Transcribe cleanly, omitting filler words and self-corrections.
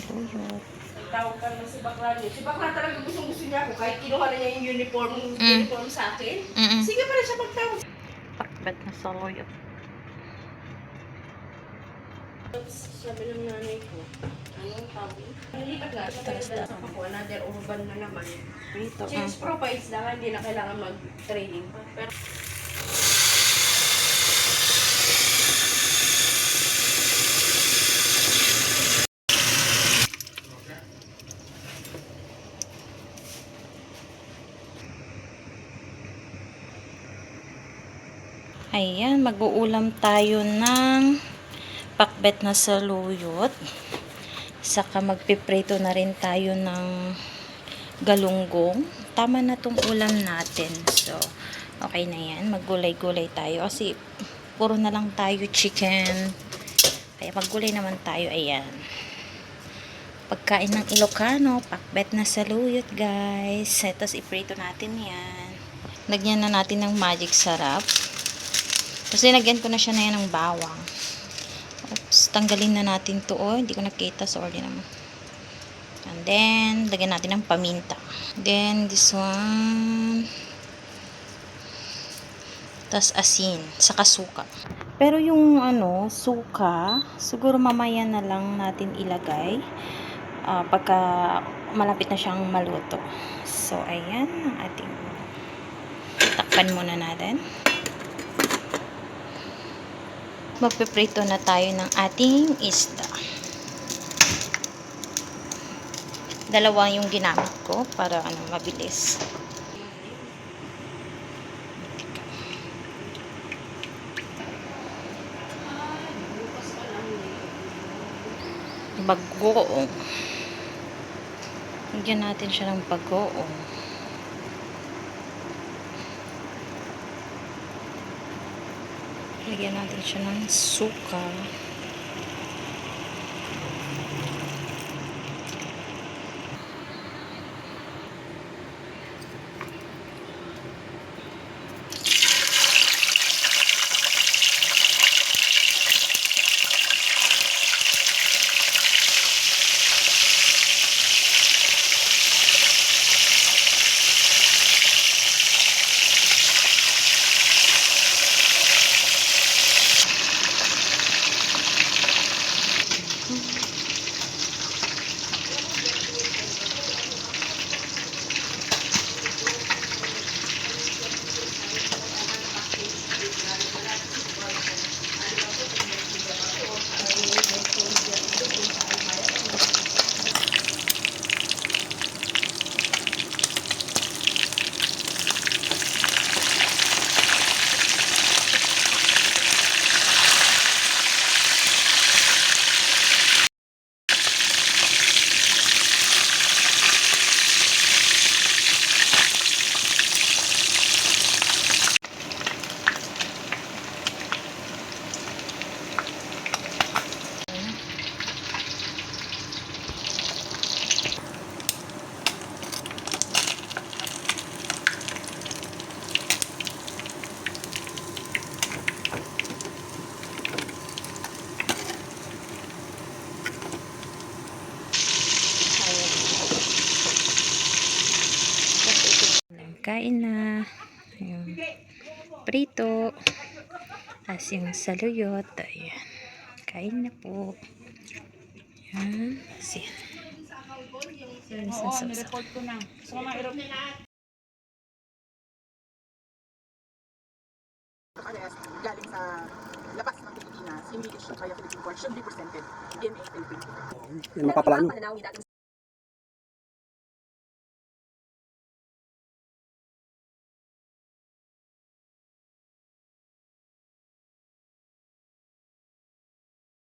saluyot. Tawag ka naman si Bakla niyo. Si Bakla talaga gusto niya ako. Kahit kinuha na niya yung uniform sa akin. Sige pa rin siya magtawag. Pakbet na saluyot. Sabi ng nanay ko, anong tawag? Nalipat na. Ako, another urban na naman. Prito. Change profiles lang, hindi na kailangan mag-training pa. Pero Ayan, mag-uulam tayo ng pakbet na saluyot. Saka magpiprito na rin tayo ng galunggong. Tama na tong ulam natin. So, okay na yan. Maggulay-gulay tayo. Kasi, puro na lang tayo chicken. Kaya maggulay naman tayo. Ayan. Pagkain ng Ilocano, pakbet na saluyot, guys. Tapos, iprito natin yan. Lagyan na natin ng magic sarap. Tapos, nilagyan ko na siya na yan ng bawang. Oops, tanggalin na natin to. Oh, hindi ko nakita. Sorry naman. And then, lagyan natin ng paminta. Then, this one. Tapos, asin. Saka suka. Pero yung, suka, siguro mamaya na lang natin ilagay. Pagka malapit na siyang maluto. So, ayan. Ang ating takpan muna natin. Magpiprito na tayo ng ating isda. Dalawa yung ginamit ko para mabilis. Bagoong. Lagyan natin siya ng bagoong. Lagyan natin siya ng suka. Kain na. Ayun. Prito. As yung saluyot. Ayan. Kain na po. Ayan. Ayan. oo, nireport ko na. So, galing sa labas ng Pilipinas, hindi issue kaya Philippine court should be presented in a Philippine court. Yan mapapala, no?